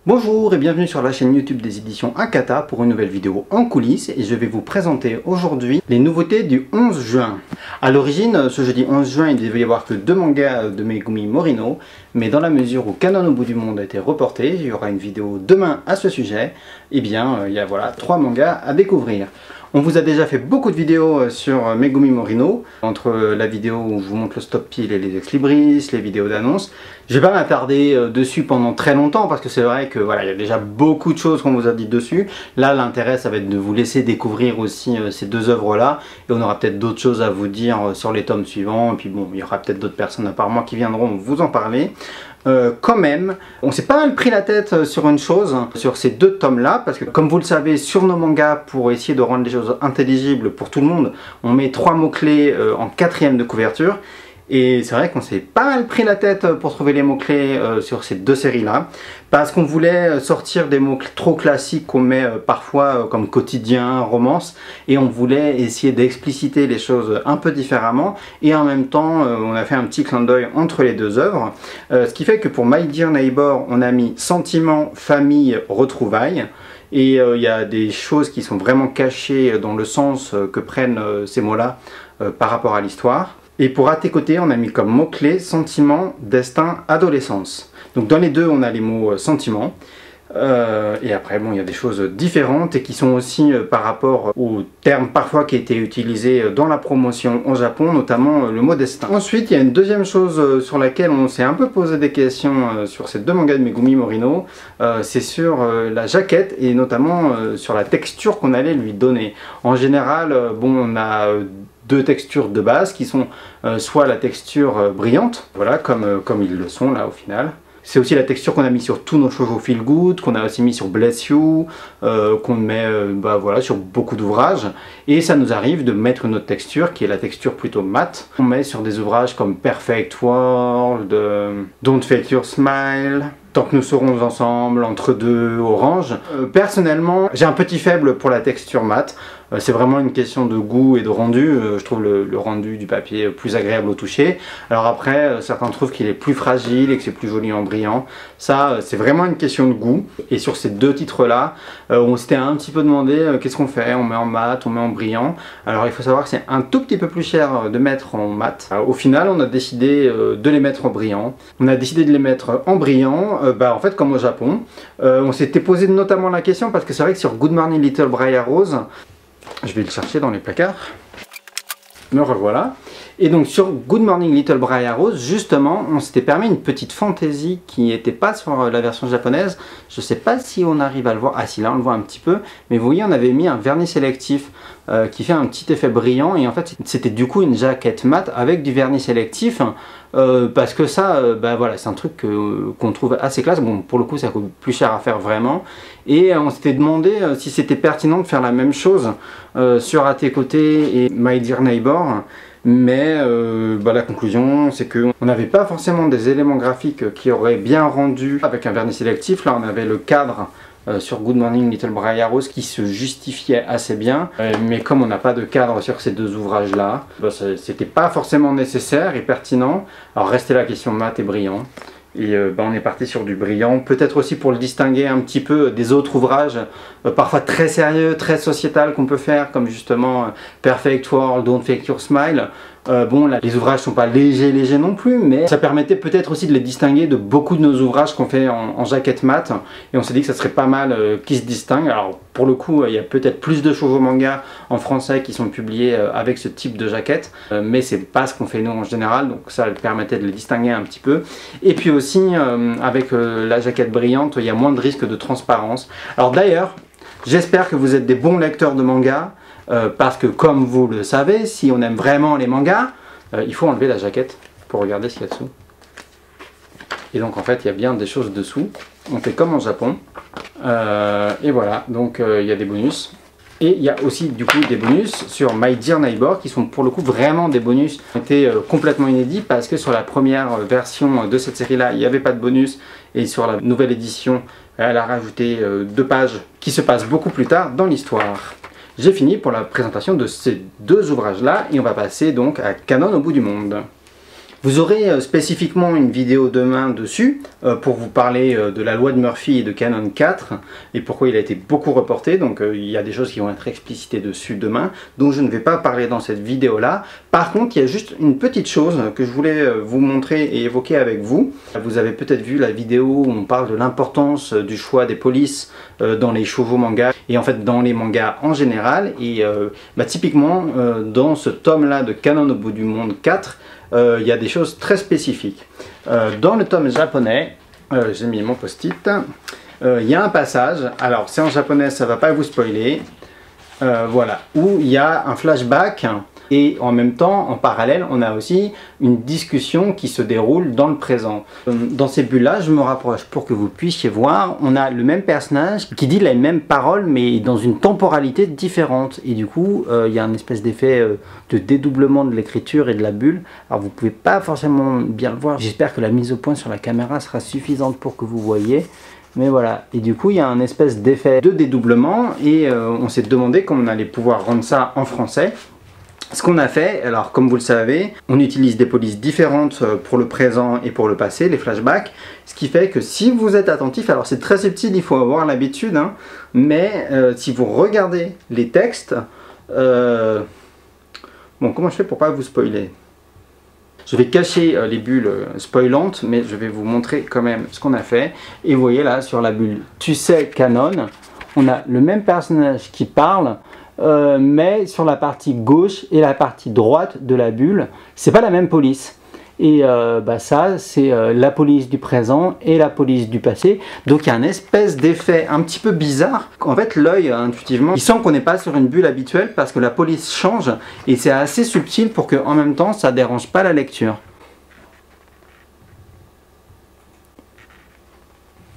Bonjour et bienvenue sur la chaîne YouTube des éditions Akata pour une nouvelle vidéo en coulisses et je vais vous présenter aujourd'hui les nouveautés du 11 juin. A l'origine, ce jeudi 11 juin, il devait y avoir que 2 mangas de Megumi Morino, mais dans la mesure où Kanon au bout du monde a été reporté, il y aura une vidéo demain à ce sujet, et bien il y a voilà 3 mangas à découvrir. On vous a déjà fait beaucoup de vidéos sur Megumi Morino, entre la vidéo où je vous montre le stop pile et les ex-libris, les vidéos d'annonce. Je vais pas m'attarder dessus pendant très longtemps parce que c'est vrai que voilà, il y a déjà beaucoup de choses qu'on vous a dit dessus. Là, l'intérêt, ça va être de vous laisser découvrir aussi ces deux œuvres-là, et on aura peut-être d'autres choses à vous dire sur les tomes suivants. Et puis bon, il y aura peut-être d'autres personnes à part moi qui viendront vous en parler. Quand même, on s'est pas mal pris la tête sur une chose, sur ces deux tomes-là, parce que comme vous le savez, sur nos mangas, pour essayer de rendre les choses intelligibles pour tout le monde, on met 3 mots-clés en 4e de couverture. Et c'est vrai qu'on s'est pas mal pris la tête pour trouver les mots-clés sur ces deux séries-là, parce qu'on voulait sortir des mots trop classiques qu'on met parfois comme quotidien, romance, et on voulait essayer d'expliciter les choses un peu différemment, et en même temps on a fait un petit clin d'œil entre les deux œuvres, ce qui fait que pour My Dear Neighbor, on a mis sentiment, famille, retrouvailles. Et il y a des choses qui sont vraiment cachées dans le sens que prennent ces mots-là par rapport à l'histoire. Et pour à tes côtés, on a mis comme mots-clés sentiment, destin, adolescence. Donc dans les deux, on a les mots sentiment. Et après, bon, il y a des choses différentes et qui sont aussi par rapport aux termes parfois qui étaient utilisés dans la promotion au Japon, notamment le mot destin. Ensuite, il y a une deuxième chose sur laquelle on s'est un peu posé des questions sur ces deux mangas de Megumi Morino. C'est sur la jaquette et notamment sur la texture qu'on allait lui donner. En général, bon, on a deux textures de base qui sont soit la texture brillante, voilà, comme ils le sont là au final. C'est aussi la texture qu'on a mis sur tous nos shoujo feel good, qu'on a aussi mis sur Bless You, qu'on met voilà, sur beaucoup d'ouvrages. Et ça nous arrive de mettre une autre texture qui est la texture plutôt mate. On met sur des ouvrages comme Perfect World, Don't Fake Your Smile, Tant que nous serons ensemble, Entre deux, Orange. Personnellement, j'ai un petit faible pour la texture mate. C'est vraiment une question de goût et de rendu. Je trouve le rendu du papier plus agréable au toucher. Alors après, certains trouvent qu'il est plus fragile et que c'est plus joli en brillant. Ça, c'est vraiment une question de goût. Et sur ces deux titres-là, on s'était un petit peu demandé qu'est-ce qu'on fait. On met en mat, on met en brillant. Alors il faut savoir que c'est un tout petit peu plus cher de mettre en mat. Au final, on a décidé de les mettre en brillant. On a décidé de les mettre en brillant, en fait comme au Japon. On s'était posé notamment la question parce que c'est vrai que sur Good Morning Little Briar Rose, je vais le chercher dans les placards. Me revoilà. Et donc sur Good Morning Little Briar Rose, justement, on s'était permis une petite fantaisie qui n'était pas sur la version japonaise. Je ne sais pas si on arrive à le voir. Ah si, là on le voit un petit peu. Mais vous voyez, on avait mis un vernis sélectif qui fait un petit effet brillant. Et en fait, c'était du coup une jaquette mate avec du vernis sélectif. Parce que ça, voilà, c'est un truc qu'on trouve assez classe. Bon, pour le coup, ça coûte plus cher à faire vraiment. Et on s'était demandé si c'était pertinent de faire la même chose sur À tes côtés et My Dear Neighbor. Mais la conclusion, c'est qu'on n'avait pas forcément des éléments graphiques qui auraient bien rendu avec un vernis sélectif. Là, on avait le cadre sur Good Morning Little Briar Rose qui se justifiait assez bien. Mais comme on n'a pas de cadre sur ces deux ouvrages-là, c'était pas forcément nécessaire et pertinent. Alors restait la question mat et brillant. Et on est parti sur du brillant, peut-être aussi pour le distinguer un petit peu des autres ouvrages, parfois très sérieux, très sociétal qu'on peut faire, comme justement Perfect World, Don't Fake Your Smile. Bon, là, les ouvrages sont pas légers non plus, mais ça permettait peut-être aussi de les distinguer de beaucoup de nos ouvrages qu'on fait en jaquette mat. Et on s'est dit que ça serait pas mal qu'ils se distinguent. Alors pour le coup, il y a peut-être plus de shoujo manga en français qui sont publiés avec ce type de jaquette, mais c'est pas ce qu'on fait nous en général, donc ça permettait de les distinguer un petit peu. Et puis aussi, avec la jaquette brillante, il y a moins de risque de transparence. Alors d'ailleurs, j'espère que vous êtes des bons lecteurs de manga. Parce que comme vous le savez, si on aime vraiment les mangas, il faut enlever la jaquette pour regarder ce qu'il y a dessous. Et donc en fait il y a bien des choses dessous. On fait comme en Japon. Et voilà, donc il y a des bonus. Et il y a aussi du coup des bonus sur My Dear Neighbor qui sont pour le coup vraiment des bonus qui ont été complètement inédits parce que sur la première version de cette série là il n'y avait pas de bonus et sur la nouvelle édition elle a rajouté 2 pages qui se passent beaucoup plus tard dans l'histoire. J'ai fini pour la présentation de ces deux ouvrages-là et on va passer donc à Kanon au bout du monde. Vous aurez spécifiquement une vidéo demain dessus pour vous parler de la loi de Murphy et de Canon 4 et pourquoi il a été beaucoup reporté. Donc il y a des choses qui vont être explicitées dessus demain, dont je ne vais pas parler dans cette vidéo là. Par contre, il y a juste une petite chose que je voulais vous montrer et évoquer avec vous. Vous avez peut-être vu la vidéo où on parle de l'importance du choix des polices dans les shoujo mangas et en fait dans les mangas en général. Et typiquement dans ce tome là de Canon au bout du monde 4, il y a des choses très spécifiques. Dans le tome japonais, j'ai mis mon post-it, il y a un passage, alors c'est en japonais, ça va pas vous spoiler, voilà, où il y a un flashback et en même temps, en parallèle, on a aussi une discussion qui se déroule dans le présent. Dans ces bulles-là, je me rapproche pour que vous puissiez voir, on a le même personnage qui dit les mêmes paroles mais dans une temporalité différente. Et du coup, il y a une espèce d'effet de dédoublement de l'écriture et de la bulle. Alors vous pouvez pas forcément bien le voir. J'espère que la mise au point sur la caméra sera suffisante pour que vous voyez. Mais voilà, et du coup il y a un espèce d'effet de dédoublement et on s'est demandé comment on allait pouvoir rendre ça en français. Ce qu'on a fait, alors comme vous le savez, on utilise des polices différentes pour le présent et pour le passé, les flashbacks, ce qui fait que si vous êtes attentif, alors c'est très subtil, il faut avoir l'habitude, hein, mais si vous regardez les textes, bon, comment je fais pour pas vous spoiler? Je vais cacher les bulles spoilantes, mais je vais vous montrer quand même ce qu'on a fait. Et vous voyez là, sur la bulle « Tu sais, Canon », on a le même personnage qui parle, mais sur la partie gauche et la partie droite de la bulle, c'est pas la même police. Et ça, c'est la police du présent et la police du passé. Donc il y a un espèce d'effet un petit peu bizarre. En fait, l'œil, intuitivement, il sent qu'on n'est pas sur une bulle habituelle parce que la police change et c'est assez subtil pour que, en même temps, ça ne dérange pas la lecture.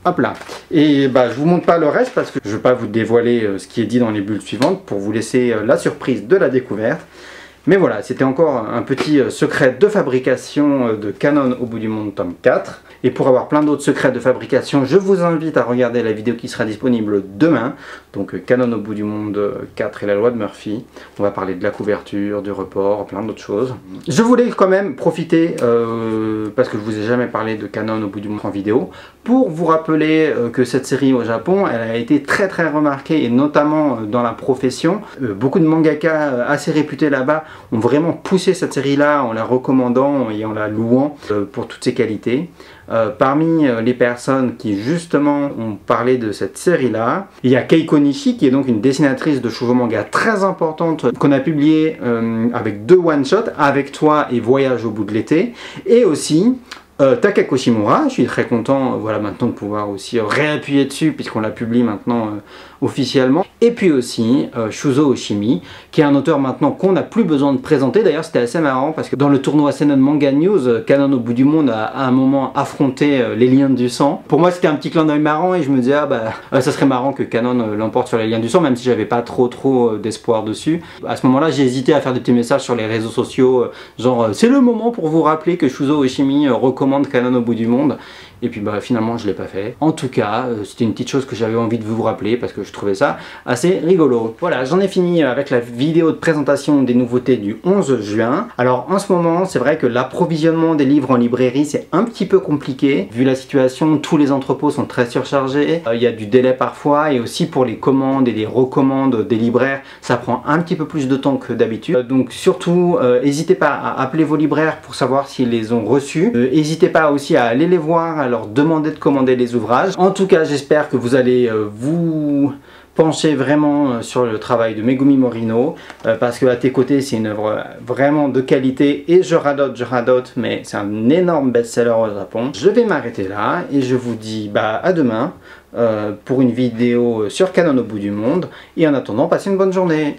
Hop là. Et je vous montre pas le reste parce que je ne veux pas vous dévoiler ce qui est dit dans les bulles suivantes pour vous laisser la surprise de la découverte. Mais voilà, c'était encore un petit secret de fabrication de Canon au bout du monde tome 4. Et pour avoir plein d'autres secrets de fabrication, je vous invite à regarder la vidéo qui sera disponible demain. Donc Canon au bout du monde 4 et la loi de Murphy. On va parler de la couverture, du report, plein d'autres choses. Je voulais quand même profiter, parce que je vous ai jamais parlé de Canon au bout du monde en vidéo, pour vous rappeler que cette série au Japon, elle a été très très remarquée, et notamment dans la profession. Beaucoup de mangaka assez réputés là-bas ont vraiment poussé cette série-là en la recommandant et en la louant pour toutes ses qualités. Parmi les personnes qui justement ont parlé de cette série-là, il y a Keiko Nishi qui est donc une dessinatrice de shoujo manga très importante qu'on a publié avec 2 one-shots, Avec toi et Voyage au bout de l'été, et aussi Takako Shimura. Je suis très content voilà, maintenant de pouvoir aussi réappuyer dessus puisqu'on la publie maintenant officiellement. Et puis aussi Shuzo Oshimi, qui est un auteur maintenant qu'on n'a plus besoin de présenter. D'ailleurs c'était assez marrant parce que dans le tournoi Seinen Manga News, Canon au bout du monde a à un moment affronté les liens du sang. Pour moi c'était un petit clin d'œil marrant et je me disais ça serait marrant que Canon l'emporte sur les liens du sang, même si j'avais pas trop d'espoir dessus. À ce moment là j'ai hésité à faire des petits messages sur les réseaux sociaux, genre c'est le moment pour vous rappeler que Shuzo Oshimi recommande Canon au bout du monde. Et puis finalement je l'ai pas fait. En tout cas, c'était une petite chose que j'avais envie de vous rappeler parce que je trouvais ça assez rigolo. Voilà, j'en ai fini avec la vidéo de présentation des nouveautés du 11 juin. Alors en ce moment, c'est vrai que l'approvisionnement des livres en librairie, c'est un petit peu compliqué. Vu la situation, tous les entrepôts sont très surchargés. Il y a du délai parfois et aussi pour les commandes et les recommandes des libraires, ça prend un petit peu plus de temps que d'habitude. Donc surtout, n'hésitez pas à appeler vos libraires pour savoir s'ils les ont reçus. N'hésitez pas aussi à aller les voir, à leur demander de commander les ouvrages. En tout cas, j'espère que vous allez vous pencher vraiment sur le travail de Megumi Morino parce que À tes côtés, c'est une œuvre vraiment de qualité et je radote, mais c'est un énorme best-seller au Japon. Je vais m'arrêter là et je vous dis à demain pour une vidéo sur Canon au bout du monde et en attendant, passez une bonne journée.